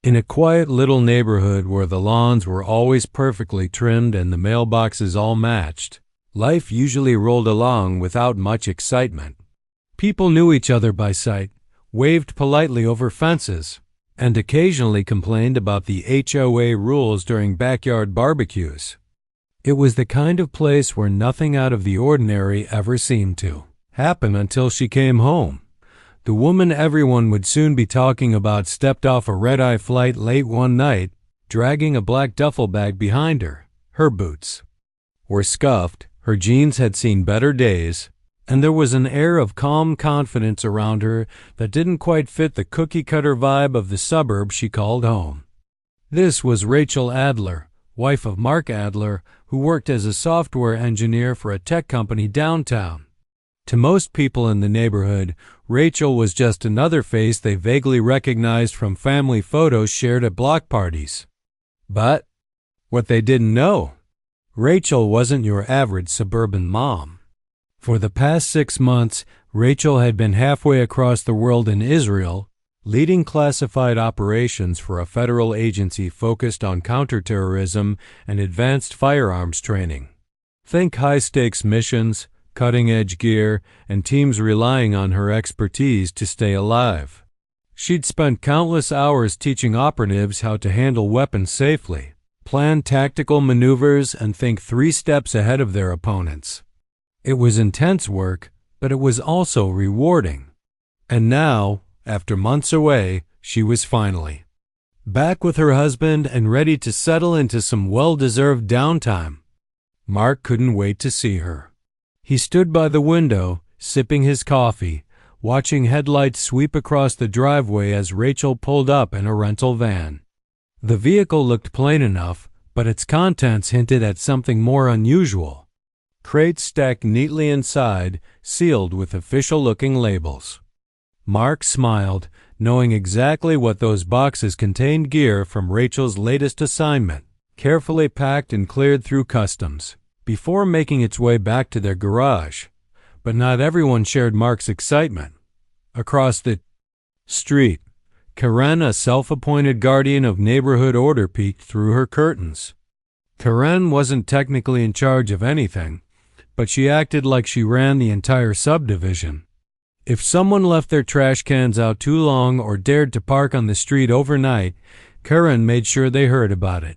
In a quiet little neighborhood where the lawns were always perfectly trimmed and the mailboxes all matched, life usually rolled along without much excitement. People knew each other by sight, waved politely over fences, and occasionally complained about the HOA rules during backyard barbecues. It was the kind of place where nothing out of the ordinary ever seemed to happen until she came home. The woman everyone would soon be talking about stepped off a red-eye flight late one night, dragging a black duffel bag behind her. Her boots were scuffed, her jeans had seen better days, and there was an air of calm confidence around her that didn't quite fit the cookie-cutter vibe of the suburb she called home. This was Rachel Adler, wife of Mark Adler, who worked as a software engineer for a tech company downtown. To most people in the neighborhood, Rachel was just another face they vaguely recognized from family photos shared at block parties. But what they didn't know, Rachel wasn't your average suburban mom. For the past 6 months, Rachel had been halfway across the world in Israel, leading classified operations for a federal agency focused on counterterrorism and advanced firearms training. Think high-stakes missions, cutting-edge gear, and teams relying on her expertise to stay alive. She'd spent countless hours teaching operatives how to handle weapons safely, plan tactical maneuvers, and think 3 steps ahead of their opponents. It was intense work, but it was also rewarding. And now, after months away, she was finally back with her husband and ready to settle into some well-deserved downtime. Mark couldn't wait to see her. He stood by the window, sipping his coffee, watching headlights sweep across the driveway as Rachel pulled up in a rental van. The vehicle looked plain enough, but its contents hinted at something more unusual. Crates stacked neatly inside, sealed with official-looking labels. Mark smiled, knowing exactly what those boxes contained: gear from Rachel's latest assignment, carefully packed and cleared through customs before making its way back to their garage. But not everyone shared Mark's excitement. Across the street, Karen, a self-appointed guardian of neighborhood order, peeked through her curtains. Karen wasn't technically in charge of anything, but she acted like she ran the entire subdivision. If someone left their trash cans out too long or dared to park on the street overnight, Karen made sure they heard about it.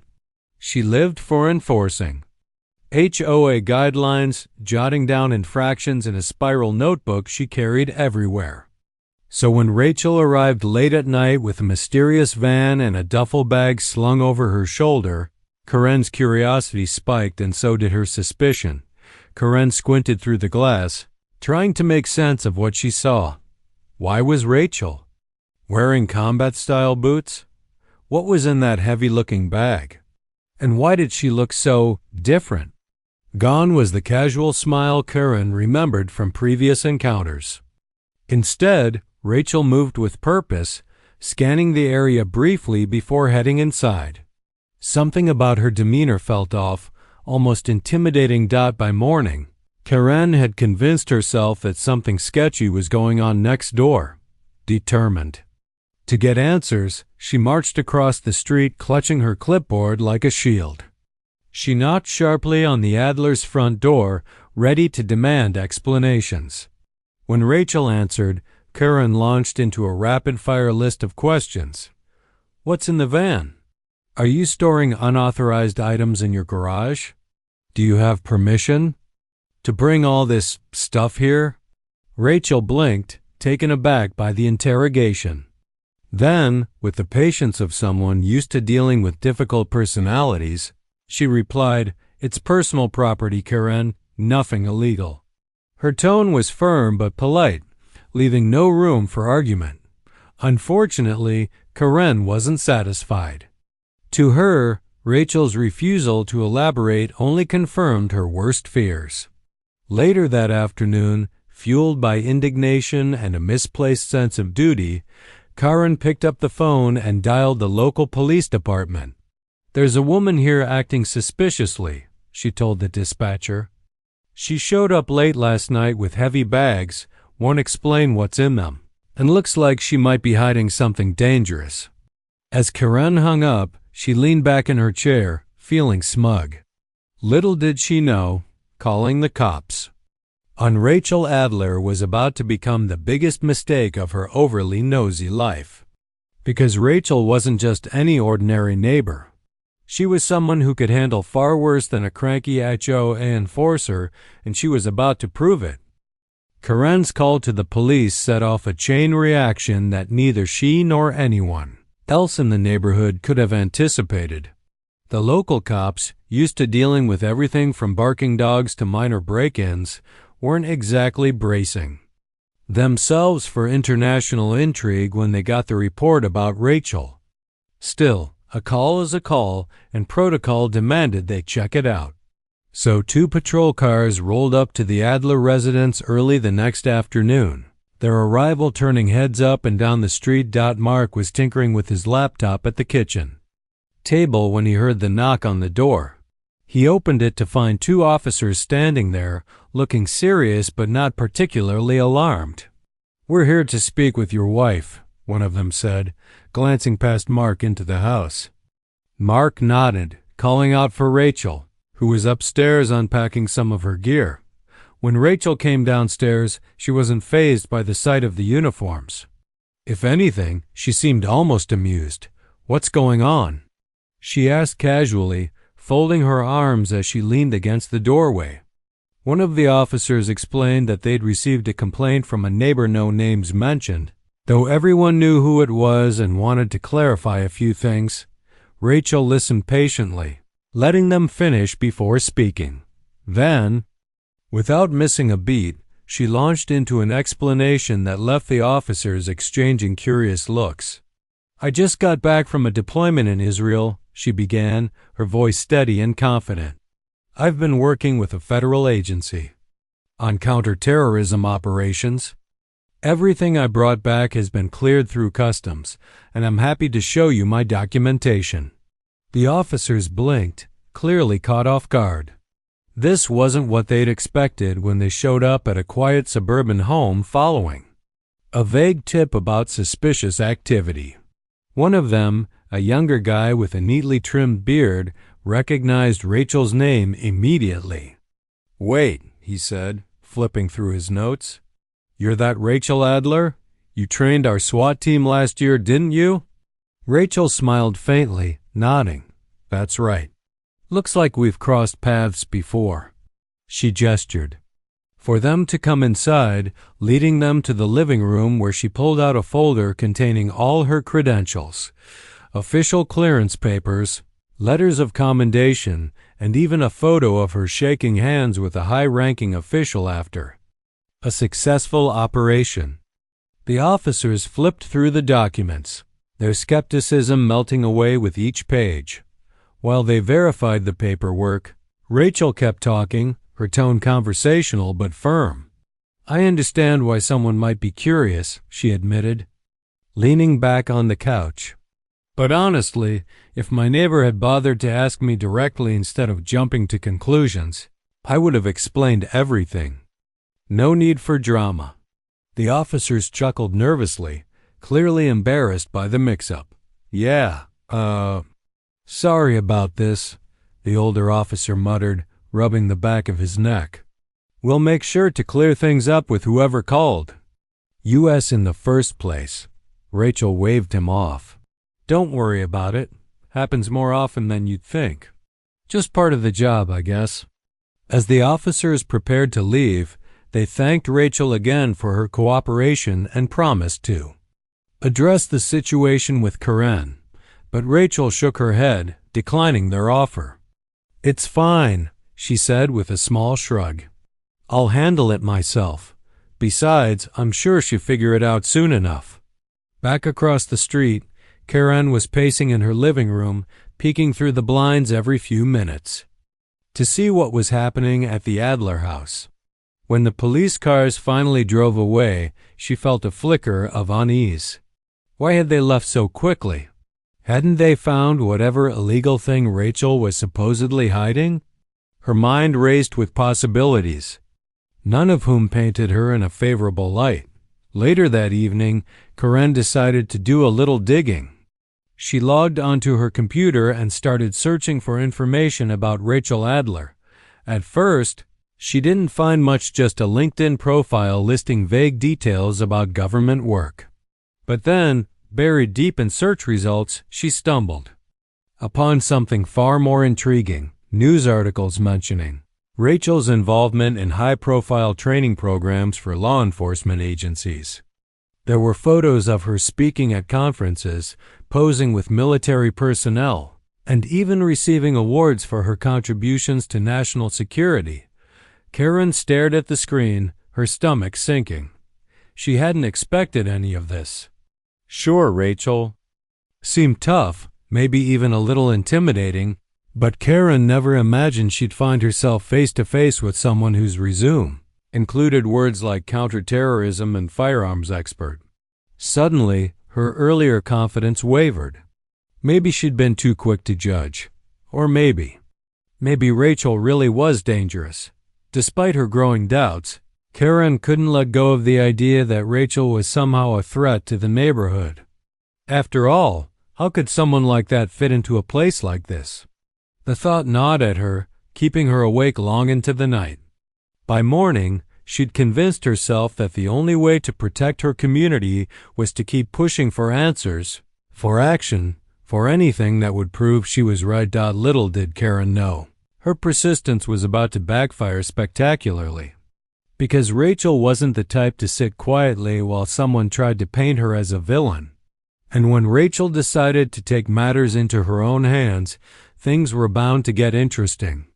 She lived for enforcing HOA guidelines, jotting down infractions in a spiral notebook she carried everywhere. So when Rachel arrived late at night with a mysterious van and a duffel bag slung over her shoulder, Karen's curiosity spiked, and so did her suspicion. Karen squinted through the glass, trying to make sense of what she saw. Why was Rachel wearing combat-style boots? What was in that heavy-looking bag? And why did she look so different? Gone was the casual smile Karen remembered from previous encounters. Instead, Rachel moved with purpose, scanning the area briefly before heading inside. Something about her demeanor felt off, almost intimidating. By morning, Karen had convinced herself that something sketchy was going on next door. Determined to get answers, she marched across the street, clutching her clipboard like a shield. She knocked sharply on the Adler's front door, ready to demand explanations. When Rachel answered, Karen launched into a rapid-fire list of questions. What's in the van? Are you storing unauthorized items in your garage? Do you have permission to bring all this stuff here? Rachel blinked, taken aback by the interrogation. Then, with the patience of someone used to dealing with difficult personalities, she replied, "It's personal property, Karen, nothing illegal." Her tone was firm but polite, leaving no room for argument. Unfortunately, Karen wasn't satisfied. To her, Rachel's refusal to elaborate only confirmed her worst fears. Later that afternoon, fueled by indignation and a misplaced sense of duty, Karen picked up the phone and dialed the local police department. "There's a woman here acting suspiciously," she told the dispatcher. "She showed up late last night with heavy bags, won't explain what's in them, and looks like she might be hiding something dangerous." As Karen hung up, she leaned back in her chair, feeling smug. Little did she know, calling the cops on Rachel Adler was about to become the biggest mistake of her overly nosy life. Because Rachel wasn't just any ordinary neighbor. She was someone who could handle far worse than a cranky HOA enforcer, and she was about to prove it. Karen's call to the police set off a chain reaction that neither she nor anyone else in the neighborhood could have anticipated. The local cops, used to dealing with everything from barking dogs to minor break-ins, weren't exactly bracing themselves for international intrigue when they got the report about Rachel. Still, a call is a call, and protocol demanded they check it out. So 2 patrol cars rolled up to the Adler residence early the next afternoon. Their arrival turning heads up and down the street. Mark was tinkering with his laptop at the kitchen table when he heard the knock on the door. He opened it to find 2 officers standing there, looking serious but not particularly alarmed. "We're here to speak with your wife," one of them said, glancing past Mark into the house. Mark nodded, calling out for Rachel, who was upstairs unpacking some of her gear. When Rachel came downstairs, she wasn't fazed by the sight of the uniforms. If anything, she seemed almost amused. "What's going on?" she asked casually, folding her arms as she leaned against the doorway. One of the officers explained that they'd received a complaint from a neighbor no names mentioned. Though everyone knew who it was and wanted to clarify a few things, Rachel listened patiently, letting them finish before speaking. Then, without missing a beat, she launched into an explanation that left the officers exchanging curious looks. "I just got back from a deployment in Israel," she began, her voice steady and confident. "I've been working with a federal agency on counterterrorism operations. Everything I brought back has been cleared through customs, and I'm happy to show you my documentation." The officers blinked, clearly caught off guard. This wasn't what they'd expected when they showed up at a quiet suburban home following a vague tip about suspicious activity. One of them, a younger guy with a neatly trimmed beard, recognized Rachel's name immediately. "Wait," he said, flipping through his notes. "You're that Rachel Adler? You trained our SWAT team last year, didn't you?" Rachel smiled faintly, nodding. "That's right. Looks like we've crossed paths before." She gestured for them to come inside, leading them to the living room where she pulled out a folder containing all her credentials, official clearance papers, letters of commendation, and even a photo of her shaking hands with a high-ranking official after a successful operation. The officers flipped through the documents, their skepticism melting away with each page. While they verified the paperwork, Rachel kept talking, her tone conversational but firm. "I understand why someone might be curious," she admitted, leaning back on the couch. "But honestly, if my neighbor had bothered to ask me directly instead of jumping to conclusions, I would have explained everything. No need for drama." The officers chuckled nervously, clearly embarrassed by the mix-up. "Yeah, sorry about this," the older officer muttered, rubbing the back of his neck. "We'll make sure to clear things up with whoever called." "U.S. in the first place." Rachel waved him off. "Don't worry about it. Happens more often than you'd think. Just part of the job, I guess." As the officers prepared to leave, they thanked Rachel again for her cooperation and promised to address the situation with Karen, but Rachel shook her head, declining their offer. "It's fine," she said with a small shrug. "I'll handle it myself. Besides, I'm sure she'll figure it out soon enough." Back across the street, Karen was pacing in her living room, peeking through the blinds every few minutes to see what was happening at the Adler house. When the police cars finally drove away, she felt a flicker of unease. Why had they left so quickly? Hadn't they found whatever illegal thing Rachel was supposedly hiding? Her mind raced with possibilities, none of whom painted her in a favorable light. Later that evening, Karen decided to do a little digging. She logged onto her computer and started searching for information about Rachel Adler. At first, she didn't find much, just a LinkedIn profile listing vague details about government work. But then, buried deep in search results, she stumbled upon something far more intriguing: news articles mentioning Rachel's involvement in high-profile training programs for law enforcement agencies. There were photos of her speaking at conferences, posing with military personnel, and even receiving awards for her contributions to national security. Karen stared at the screen, her stomach sinking. She hadn't expected any of this. Sure, Rachel seemed tough, maybe even a little intimidating, but Karen never imagined she'd find herself face-to-face with someone whose resume included words like counterterrorism and firearms expert. Suddenly, her earlier confidence wavered. Maybe she'd been too quick to judge. Or maybe Rachel really was dangerous. Despite her growing doubts, Karen couldn't let go of the idea that Rachel was somehow a threat to the neighborhood. After all, how could someone like that fit into a place like this? The thought gnawed at her, keeping her awake long into the night. By morning, she'd convinced herself that the only way to protect her community was to keep pushing for answers, for action, for anything that would prove she was right. Little did Karen know, her persistence was about to backfire spectacularly. Because Rachel wasn't the type to sit quietly while someone tried to paint her as a villain. And when Rachel decided to take matters into her own hands, things were bound to get interesting.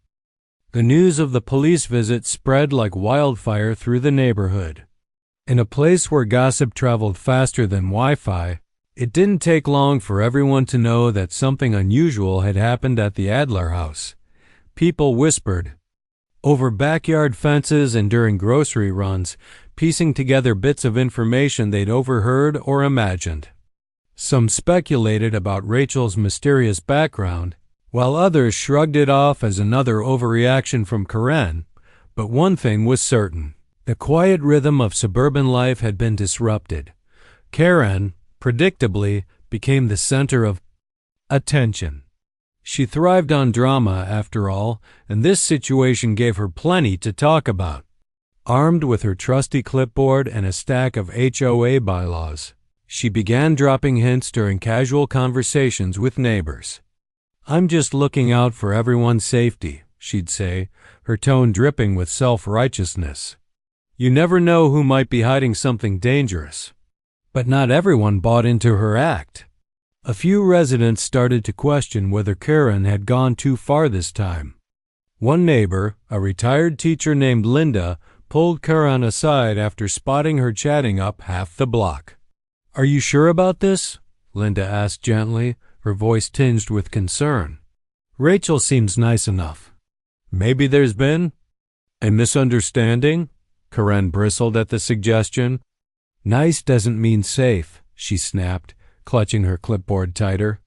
The news of the police visit spread like wildfire through the neighborhood. In a place where gossip traveled faster than Wi-Fi, it didn't take long for everyone to know that something unusual had happened at the Adler house. People whispered over backyard fences and during grocery runs, piecing together bits of information they'd overheard or imagined. Some speculated about Rachel's mysterious background, while others shrugged it off as another overreaction from Karen. But one thing was certain: the quiet rhythm of suburban life had been disrupted. Karen, predictably, became the center of attention. She thrived on drama, after all, and this situation gave her plenty to talk about. Armed with her trusty clipboard and a stack of HOA bylaws, she began dropping hints during casual conversations with neighbors. "I'm just looking out for everyone's safety," she'd say, her tone dripping with self-righteousness. You never know who might be hiding something dangerous. But not everyone bought into her act. A few residents started to question whether Karen had gone too far this time. One neighbor, a retired teacher named Linda, pulled Karen aside after spotting her chatting up half the block. "Are you sure about this?" Linda asked gently, her voice tinged with concern. "Rachel seems nice enough." "Maybe there's been a misunderstanding?" Karen bristled at the suggestion. "Nice doesn't mean safe," she snapped, clutching her clipboard tighter.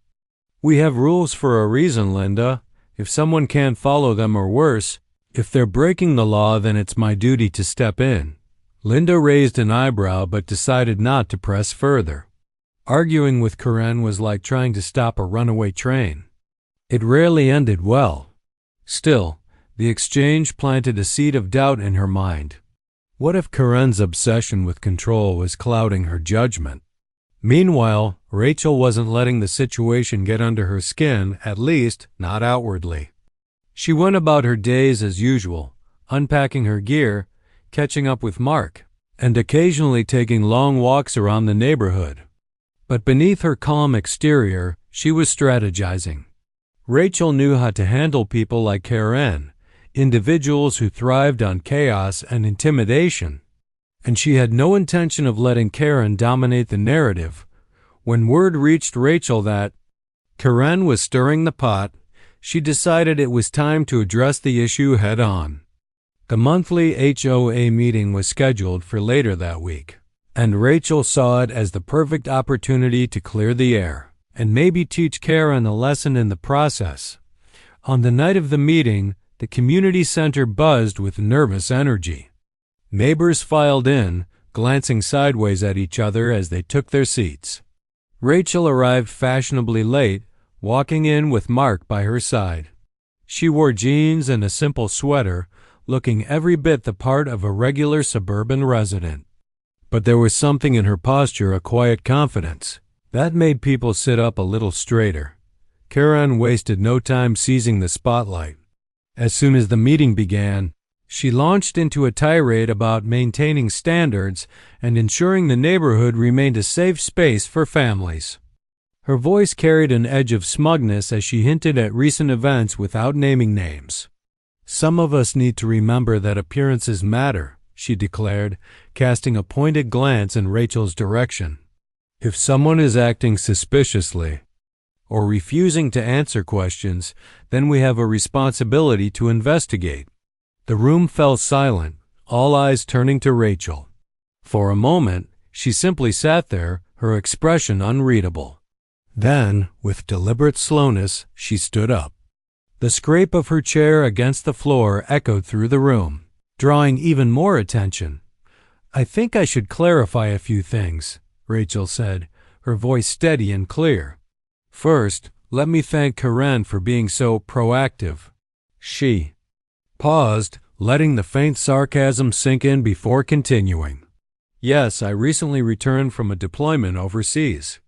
"We have rules for a reason, Linda. If someone can't follow them, or worse, if they're breaking the law, then it's my duty to step in." Linda raised an eyebrow but decided not to press further. Arguing with Karen was like trying to stop a runaway train. It rarely ended well. Still, the exchange planted a seed of doubt in her mind. What if Karen's obsession with control was clouding her judgment? Meanwhile, Rachel wasn't letting the situation get under her skin, at least not outwardly. She went about her days as usual, unpacking her gear, catching up with Mark, and occasionally taking long walks around the neighborhood. But beneath her calm exterior, she was strategizing. Rachel knew how to handle people like Karen, individuals who thrived on chaos and intimidation, and she had no intention of letting Karen dominate the narrative. When word reached Rachel that Karen was stirring the pot, she decided it was time to address the issue head-on. The monthly HOA meeting was scheduled for later that week, and Rachel saw it as the perfect opportunity to clear the air and maybe teach Karen a lesson in the process. On the night of the meeting, the community center buzzed with nervous energy. Neighbors filed in, glancing sideways at each other as they took their seats. Rachel arrived fashionably late, walking in with Mark by her side. She wore jeans and a simple sweater, looking every bit the part of a regular suburban resident. But there was something in her posture, a quiet confidence, that made people sit up a little straighter. Karen wasted no time seizing the spotlight. As soon as the meeting began, she launched into a tirade about maintaining standards and ensuring the neighborhood remained a safe space for families. Her voice carried an edge of smugness as she hinted at recent events without naming names. "Some of us need to remember that appearances matter," she declared, casting a pointed glance in Rachel's direction. "If someone is acting suspiciously or refusing to answer questions, then we have a responsibility to investigate." The room fell silent, all eyes turning to Rachel. For a moment, she simply sat there, her expression unreadable. Then, with deliberate slowness, she stood up. The scrape of her chair against the floor echoed through the room, drawing even more attention. "I think I should clarify a few things," Rachel said, her voice steady and clear. "First, let me thank Karen for being so proactive." She paused, letting the faint sarcasm sink in before continuing. "Yes, I recently returned from a deployment overseas.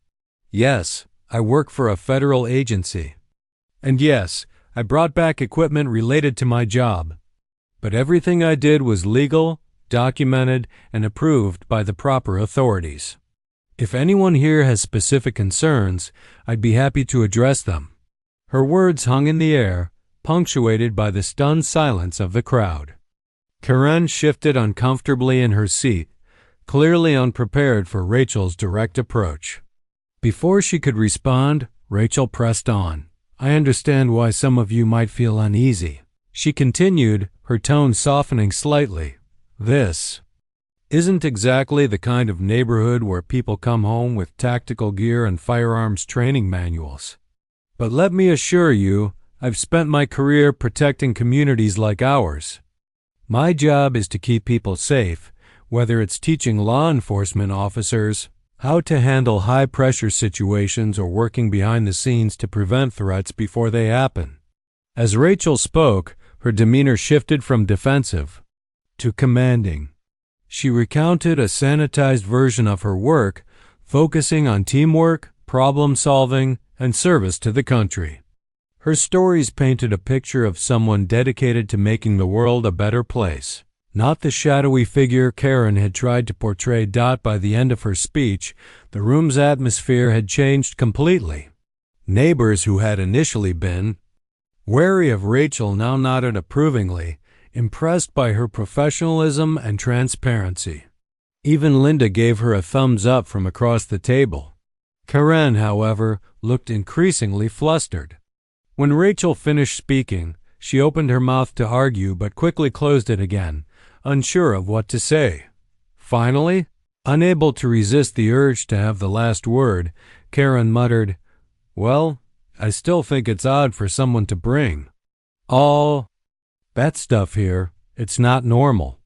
Yes, I work for a federal agency. And yes, I brought back equipment related to my job. But everything I did was legal, documented, and approved by the proper authorities. If anyone here has specific concerns, I'd be happy to address them." Her words hung in the air, punctuated by the stunned silence of the crowd. Karen shifted uncomfortably in her seat, clearly unprepared for Rachel's direct approach. Before she could respond, Rachel pressed on. "I understand why some of you might feel uneasy," she continued, her tone softening slightly. "This isn't exactly the kind of neighborhood where people come home with tactical gear and firearms training manuals. But let me assure you, I've spent my career protecting communities like ours. My job is to keep people safe, whether it's teaching law enforcement officers how to handle high-pressure situations or working behind the scenes to prevent threats before they happen." As Rachel spoke, her demeanor shifted from defensive to commanding. She recounted a sanitized version of her work, focusing on teamwork, problem-solving, and service to the country. Her stories painted a picture of someone dedicated to making the world a better place, not the shadowy figure Karen had tried to portray. By the end of her speech, the room's atmosphere had changed completely. Neighbors who had initially been wary of Rachel now nodded approvingly, impressed by her professionalism and transparency. Even Linda gave her a thumbs up from across the table. Karen, however, looked increasingly flustered. When Rachel finished speaking, she opened her mouth to argue but quickly closed it again, unsure of what to say. Finally, unable to resist the urge to have the last word, Karen muttered, "Well, I still think it's odd for someone to bring all that stuff here. It's not normal."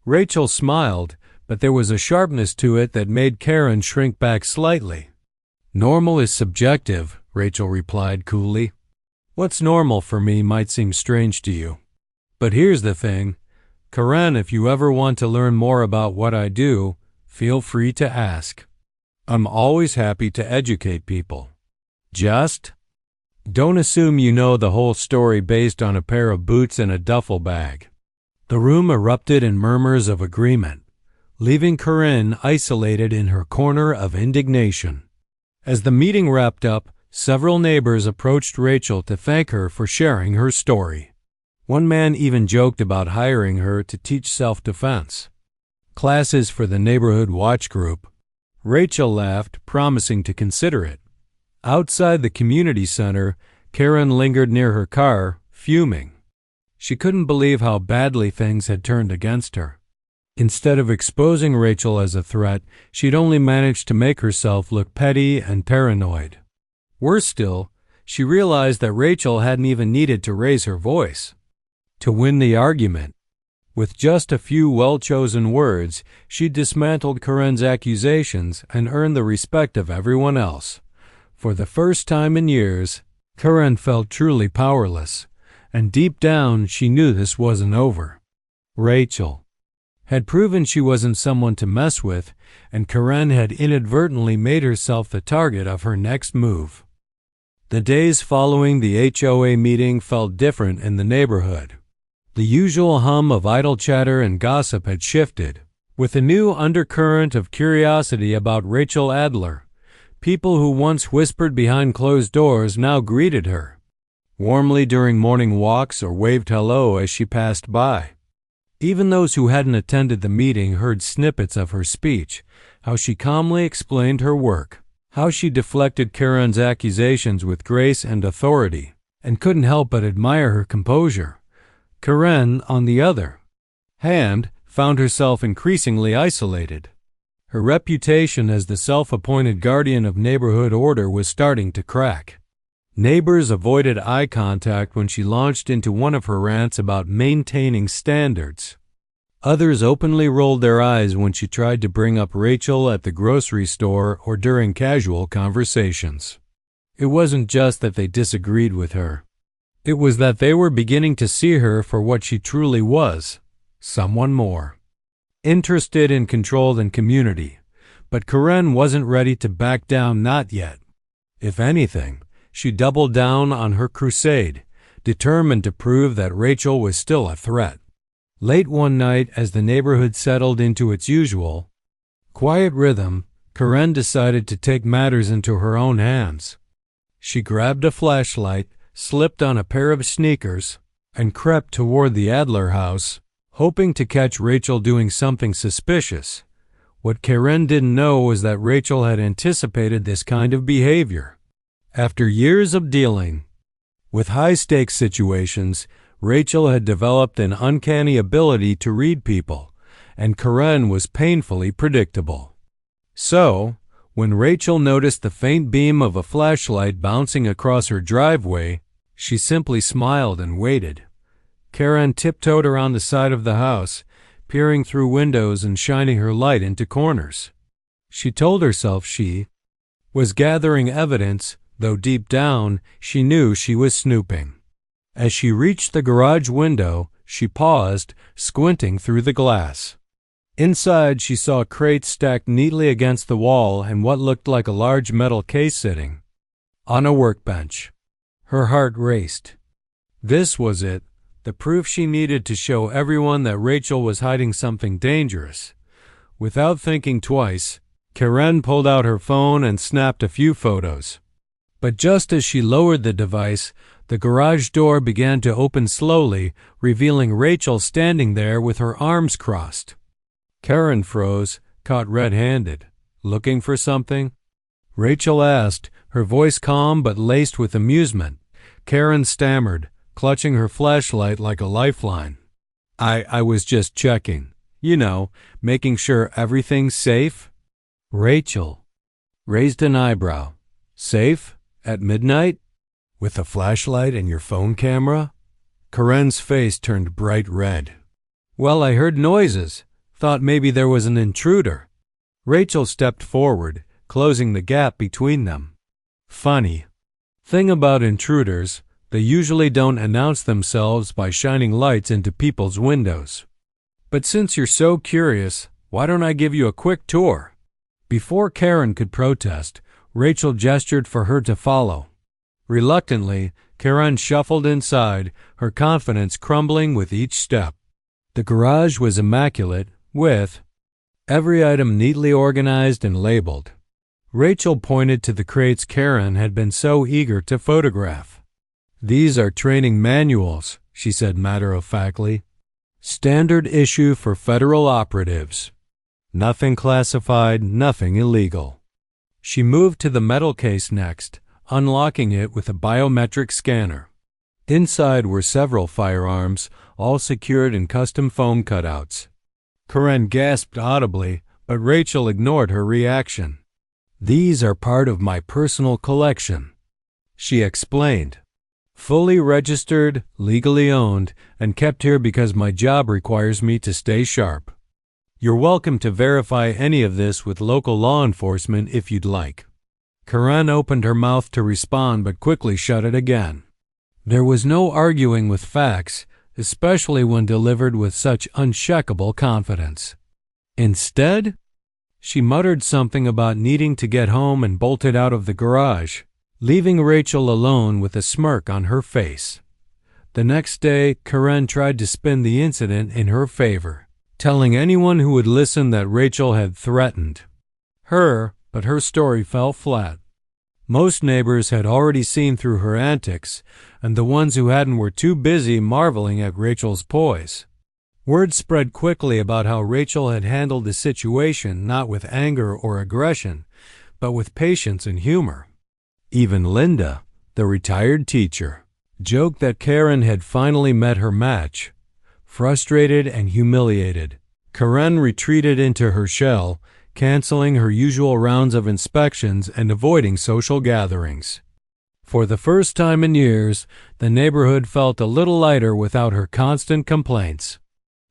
Rachel smiled, but there was a sharpness to it that made Karen shrink back slightly. "Normal is subjective," Rachel replied coolly. "What's normal for me might seem strange to you. But here's the thing, Karen, if you ever want to learn more about what I do, feel free to ask. I'm always happy to educate people. Just don't assume you know the whole story based on a pair of boots and a duffel bag." The room erupted in murmurs of agreement, leaving Karen isolated in her corner of indignation. As the meeting wrapped up, several neighbors approached Rachel to thank her for sharing her story. One man even joked about hiring her to teach self-defense classes for the neighborhood watch group. Rachel laughed, promising to consider it. Outside the community center, Karen lingered near her car, fuming. She couldn't believe how badly things had turned against her. Instead of exposing Rachel as a threat, she'd only managed to make herself look petty and paranoid. Worse still, she realized that Rachel hadn't even needed to raise her voice to win the argument. With just a few well-chosen words, she dismantled Karen's accusations and earned the respect of everyone else. For the first time in years, Karen felt truly powerless, and deep down she knew this wasn't over. Rachel had proven she wasn't someone to mess with, and Karen had inadvertently made herself the target of her next move. The days following the HOA meeting felt different in the neighborhood. The usual hum of idle chatter and gossip had shifted, with a new undercurrent of curiosity about Rachel Adler. People who once whispered behind closed doors now greeted her warmly during morning walks or waved hello as she passed by. Even those who hadn't attended the meeting heard snippets of her speech, how she calmly explained her work, how she deflected Karen's accusations with grace and authority, and couldn't help but admire her composure. Karen, on the other hand, found herself increasingly isolated. Her reputation as the self-appointed guardian of neighborhood order was starting to crack. Neighbors avoided eye contact when she launched into one of her rants about maintaining standards. Others openly rolled their eyes when she tried to bring up Rachel at the grocery store or during casual conversations. It wasn't just that they disagreed with her. It was that they were beginning to see her for what she truly was, someone more. Interested in control and community, but Karen wasn't ready to back down, not yet. If anything, she doubled down on her crusade, determined to prove that Rachel was still a threat. Late one night, as the neighborhood settled into its usual quiet rhythm, Karen decided to take matters into her own hands. She grabbed a flashlight, slipped on a pair of sneakers, and crept toward the Adler house, hoping to catch Rachel doing something suspicious. What Karen didn't know was that Rachel had anticipated this kind of behavior. After years of dealing with high-stakes situations, Rachel had developed an uncanny ability to read people, and Karen was painfully predictable. So, when Rachel noticed the faint beam of a flashlight bouncing across her driveway, she simply smiled and waited. Karen tiptoed around the side of the house, peering through windows and shining her light into corners. She told herself she was gathering evidence, though deep down she knew she was snooping. As she reached the garage window, she paused, squinting through the glass. Inside, she saw crates stacked neatly against the wall and what looked like a large metal case sitting on a workbench. Her heart raced. This was it, the proof she needed to show everyone that Rachel was hiding something dangerous. Without thinking twice, Karen pulled out her phone and snapped a few photos. But just as she lowered the device, the garage door began to open slowly, revealing Rachel standing there with her arms crossed. Karen froze, caught red-handed. "Looking for something?" Rachel asked, her voice calm but laced with amusement. Karen stammered, clutching her flashlight like a lifeline. I was just checking. Making sure everything's safe." Rachel raised an eyebrow. "Safe? At midnight? With a flashlight and your phone camera?" Karen's face turned bright red. "Well, I heard noises. Thought maybe there was an intruder." Rachel stepped forward, closing the gap between them. "Funny thing about intruders, they usually don't announce themselves by shining lights into people's windows. But since you're so curious, why don't I give you a quick tour?" Before Karen could protest, Rachel gestured for her to follow. Reluctantly, Karen shuffled inside, her confidence crumbling with each step. The garage was immaculate, with every item neatly organized and labeled. Rachel pointed to the crates Karen had been so eager to photograph. "These are training manuals," she said matter-of-factly. "Standard issue for federal operatives. Nothing classified, nothing illegal." She moved to the metal case next, unlocking it with a biometric scanner. Inside were several firearms, all secured in custom foam cutouts. Karen gasped audibly, but Rachel ignored her reaction. "These are part of my personal collection," she explained. Fully registered, legally owned, and kept here because my job requires me to stay sharp. You're welcome to verify any of this with local law enforcement if you'd like." Karen opened her mouth to respond but quickly shut it again. There was no arguing with facts, especially when delivered with such unshakable confidence. Instead, she muttered something about needing to get home and bolted out of the garage, leaving Rachel alone with a smirk on her face. The next day, Karen tried to spin the incident in her favor, telling anyone who would listen that Rachel had threatened her, but her story fell flat. Most neighbors had already seen through her antics, and the ones who hadn't were too busy marveling at Rachel's poise. Word spread quickly about how Rachel had handled the situation not with anger or aggression, but with patience and humor. Even Linda, the retired teacher, joked that Karen had finally met her match. Frustrated and humiliated, Karen retreated into her shell, canceling her usual rounds of inspections and avoiding social gatherings. For the first time in years, the neighborhood felt a little lighter without her constant complaints.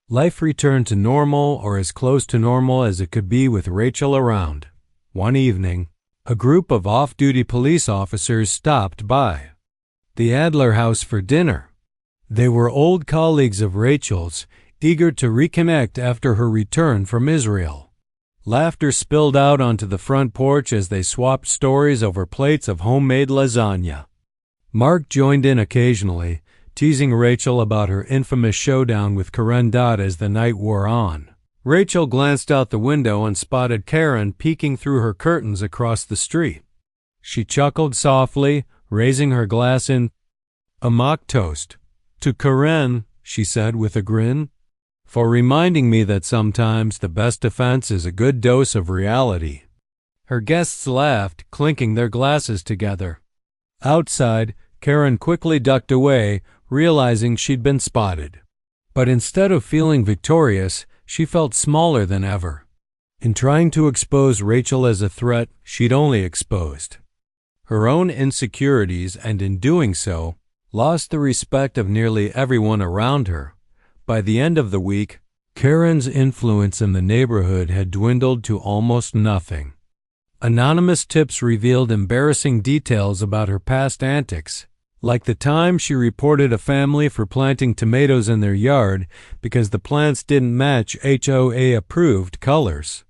Life returned to normal, or as close to normal as it could be with Rachel around. One evening, a group of off-duty police officers stopped by the Adler house for dinner. They were old colleagues of Rachel's, eager to reconnect after her return from Israel. Laughter spilled out onto the front porch as they swapped stories over plates of homemade lasagna. Mark joined in occasionally, teasing Rachel about her infamous showdown with Karen Dodd as the night wore on. Rachel glanced out the window and spotted Karen peeking through her curtains across the street. She chuckled softly, raising her glass in a mock toast. "To Karen," she said with a grin, "for reminding me that sometimes the best defense is a good dose of reality." Her guests laughed, clinking their glasses together. Outside, Karen quickly ducked away, realizing she'd been spotted. But instead of feeling victorious, she felt smaller than ever. In trying to expose Rachel as a threat, she'd only exposed her own insecurities, and in doing so, lost the respect of nearly everyone around her. By the end of the week, Karen's influence in the neighborhood had dwindled to almost nothing. Anonymous tips revealed embarrassing details about her past antics, like the time she reported a family for planting tomatoes in their yard because the plants didn't match HOA-approved colors.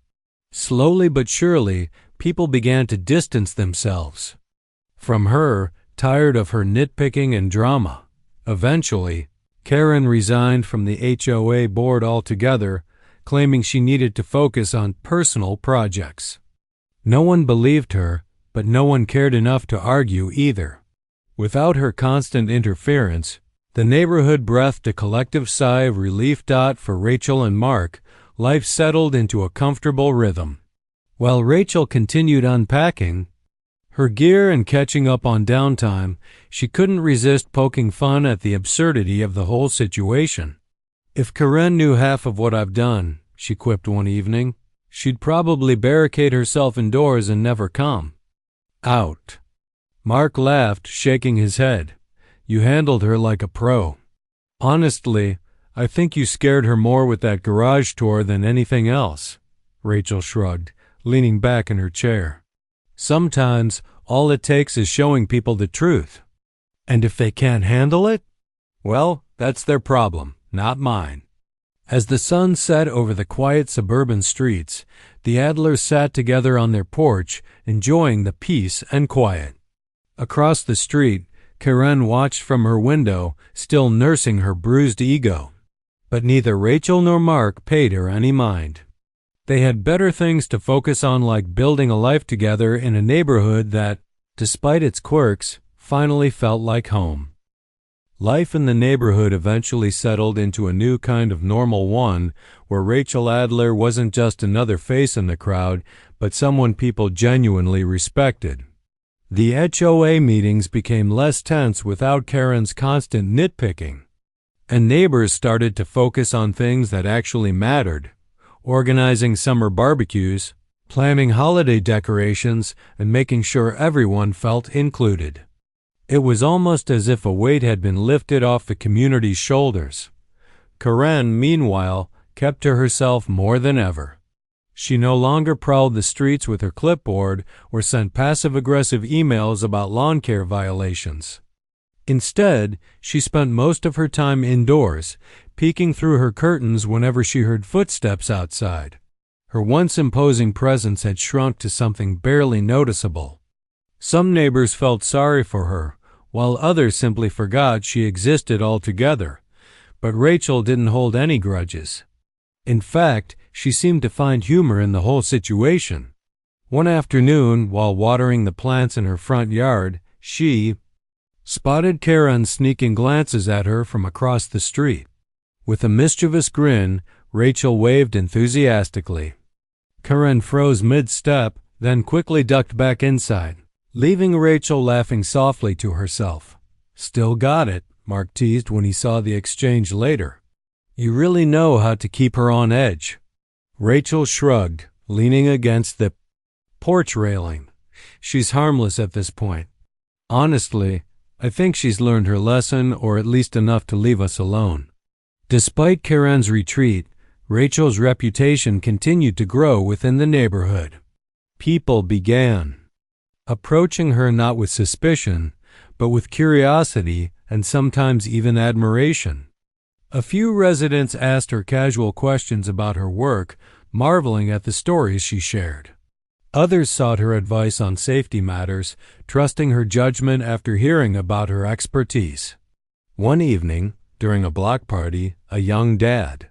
Slowly but surely, people began to distance themselves from her, tired of her nitpicking and drama. Eventually, Karen resigned from the HOA board altogether, claiming she needed to focus on personal projects. No one believed her, but no one cared enough to argue either. Without her constant interference, the neighborhood breathed a collective sigh of relief. For Rachel and Mark, life settled into a comfortable rhythm. While Rachel continued unpacking her gear and catching up on downtime, she couldn't resist poking fun at the absurdity of the whole situation. "If Karen knew half of what I've done," she quipped one evening, "she'd probably barricade herself indoors and never come out." Mark laughed, shaking his head. "You handled her like a pro." "Honestly, I think you scared her more with that garage tour than anything else," Rachel shrugged, leaning back in her chair. "Sometimes all it takes is showing people the truth. And if they can't handle it, well, that's their problem, not mine." As the sun set over the quiet suburban streets, the Adlers sat together on their porch, enjoying the peace and quiet. Across the street, Karen watched from her window, still nursing her bruised ego. But neither Rachel nor Mark paid her any mind. They had better things to focus on, like building a life together in a neighborhood that, despite its quirks, finally felt like home. Life in the neighborhood eventually settled into a new kind of normal one, where Rachel Adler wasn't just another face in the crowd, but someone people genuinely respected. The HOA meetings became less tense without Karen's constant nitpicking, and neighbors started to focus on things that actually mattered: organizing summer barbecues, planning holiday decorations, and making sure everyone felt included. It was almost as if a weight had been lifted off the community's shoulders. Karen, meanwhile, kept to herself more than ever. She no longer prowled the streets with her clipboard or sent passive-aggressive emails about lawn care violations. Instead, she spent most of her time indoors, peeking through her curtains whenever she heard footsteps outside. Her once imposing presence had shrunk to something barely noticeable. Some neighbors felt sorry for her, while others simply forgot she existed altogether. But Rachel didn't hold any grudges. In fact, she seemed to find humor in the whole situation. One afternoon, while watering the plants in her front yard, she spotted Karen sneaking glances at her from across the street. With a mischievous grin, Rachel waved enthusiastically. Karen froze mid-step, then quickly ducked back inside, leaving Rachel laughing softly to herself. "Still got it," Mark teased when he saw the exchange later. "You really know how to keep her on edge." Rachel shrugged, leaning against the porch railing. "She's harmless at this point. Honestly, I think she's learned her lesson, or at least enough to leave us alone." Despite Karen's retreat, Rachel's reputation continued to grow within the neighborhood. People began approaching her not with suspicion, but with curiosity and sometimes even admiration. A few residents asked her casual questions about her work, marveling at the stories she shared. Others sought her advice on safety matters, trusting her judgment after hearing about her expertise. One evening, during a block party, a young dad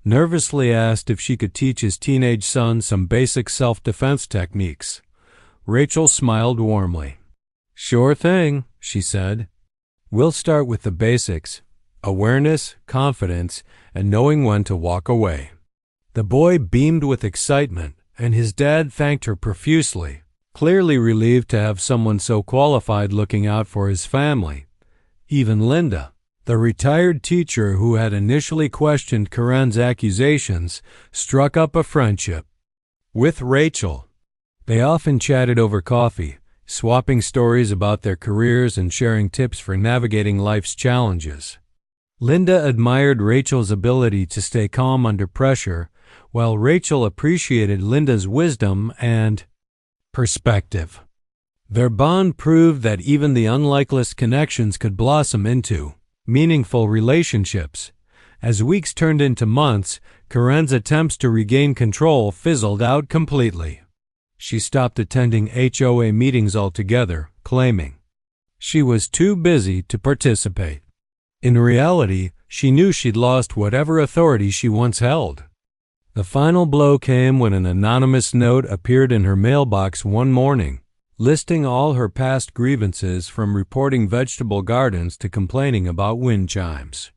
nervously asked if she could teach his teenage son some basic self-defense techniques. Rachel smiled warmly. "Sure thing," she said. "We'll start with the basics: awareness, confidence, and knowing when to walk away." The boy beamed with excitement, and his dad thanked her profusely, clearly relieved to have someone so qualified looking out for his family. Even Linda, the retired teacher who had initially questioned Karen's accusations, struck up a friendship with Rachel. They often chatted over coffee, swapping stories about their careers and sharing tips for navigating life's challenges. Linda admired Rachel's ability to stay calm under pressure, while Rachel appreciated Linda's wisdom and perspective. Their bond proved that even the unlikeliest connections could blossom into meaningful relationships. As weeks turned into months, Karen's attempts to regain control fizzled out completely. She stopped attending HOA meetings altogether, claiming she was too busy to participate. In reality, she knew she'd lost whatever authority she once held. The final blow came when an anonymous note appeared in her mailbox one morning, listing all her past grievances from reporting vegetable gardens to complaining about wind chimes.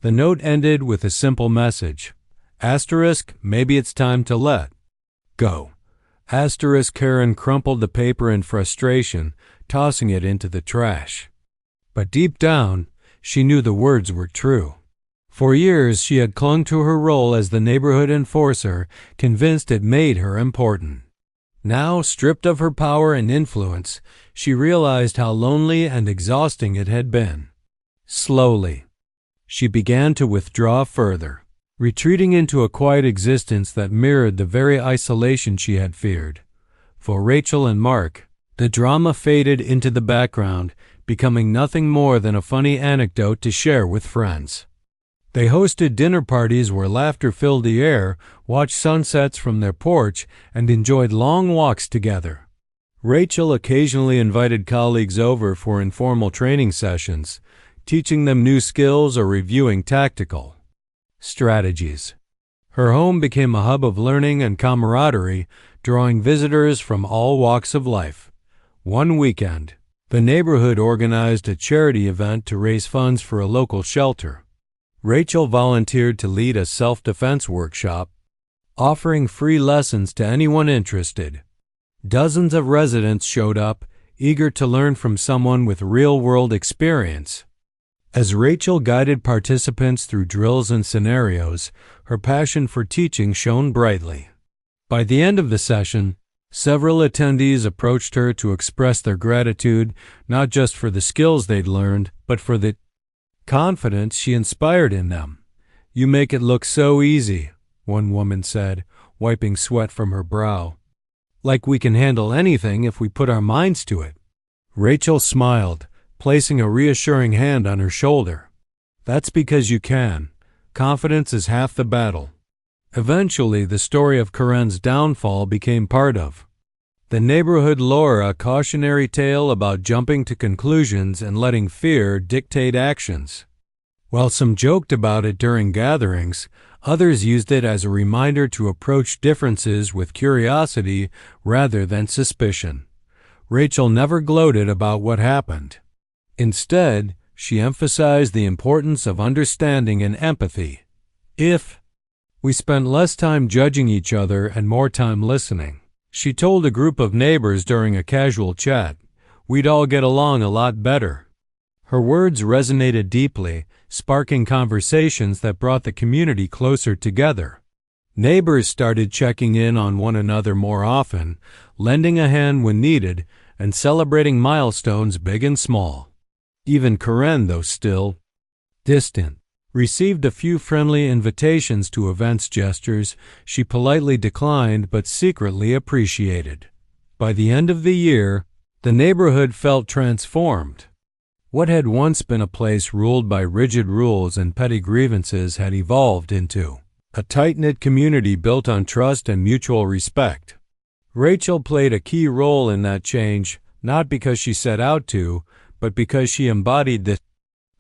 The note ended with a simple message: *Maybe it's time to let go. Karen crumpled the paper in frustration, tossing it into the trash. But deep down, she knew the words were true. For years, she had clung to her role as the neighborhood enforcer, convinced it made her important. Now, stripped of her power and influence, she realized how lonely and exhausting it had been. Slowly, she began to withdraw further, retreating into a quiet existence that mirrored the very isolation she had feared. For Rachel and Mark, the drama faded into the background, becoming nothing more than a funny anecdote to share with friends. They hosted dinner parties where laughter filled the air, watched sunsets from their porch, and enjoyed long walks together. Rachel occasionally invited colleagues over for informal training sessions, teaching them new skills or reviewing tactical strategies. Her home became a hub of learning and camaraderie, drawing visitors from all walks of life. One weekend, the neighborhood organized a charity event to raise funds for a local shelter. Rachel volunteered to lead a self-defense workshop, offering free lessons to anyone interested. Dozens of residents showed up, eager to learn from someone with real-world experience. As Rachel guided participants through drills and scenarios, her passion for teaching shone brightly. By the end of the session, Several attendees approached her to express their gratitude, not just for the skills they'd learned, but for the confidence she inspired in them. "You make it look so easy," one woman said, wiping sweat from her brow. "Like we can handle anything if we put our minds to it." Rachel smiled, placing a reassuring hand on her shoulder. "That's because you can. Confidence is half the battle." Eventually, the story of Karen's downfall became part of the neighborhood lore, a cautionary tale about jumping to conclusions and letting fear dictate actions. While some joked about it during gatherings, others used it as a reminder to approach differences with curiosity rather than suspicion. Rachel never gloated about what happened. Instead, she emphasized the importance of understanding and empathy. "If we spent less time judging each other and more time listening," she told a group of neighbors during a casual chat, "we'd all get along a lot better." Her words resonated deeply, sparking conversations that brought the community closer together. Neighbors started checking in on one another more often, lending a hand when needed, and celebrating milestones big and small. Even Karen, though still distant, received a few friendly invitations to events, gestures she politely declined but secretly appreciated. By the end of the year, the neighborhood felt transformed. What had once been a place ruled by rigid rules and petty grievances had evolved into a tight-knit community built on trust and mutual respect. Rachel played a key role in that change, not because she set out to, but because she embodied the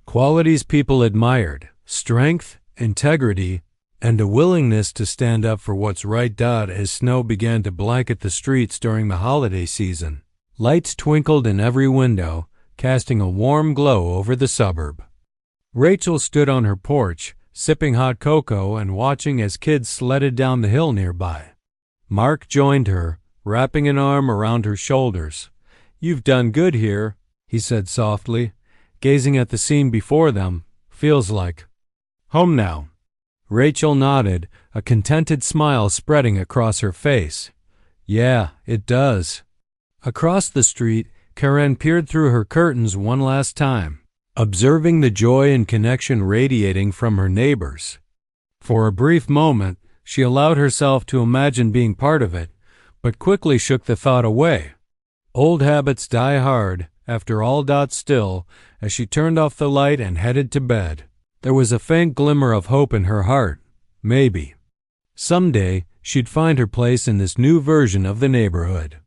qualities people admired: strength, integrity, and a willingness to stand up for what's right. As snow began to blanket the streets during the holiday season, lights twinkled in every window, casting a warm glow over the suburb. Rachel stood on her porch, sipping hot cocoa and watching as kids sledded down the hill nearby. Mark joined her, wrapping an arm around her shoulders. "You've done good here," he said softly, gazing at the scene before them. "Feels like home now." Rachel nodded, a contented smile spreading across her face. "Yeah, it does." Across the street, Karen peered through her curtains one last time, observing the joy and connection radiating from her neighbors. For a brief moment, she allowed herself to imagine being part of it, but quickly shook the thought away. Old habits die hard, after all. Still, as she turned off the light and headed to bed, there was a faint glimmer of hope in her heart. Maybe someday she'd find her place in this new version of the neighborhood.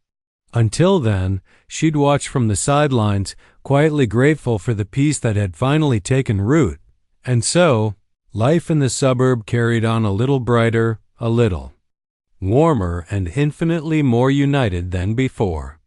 Until then, she'd watch from the sidelines, quietly grateful for the peace that had finally taken root. And so, life in the suburb carried on a little brighter, a little warmer, and infinitely more united than before.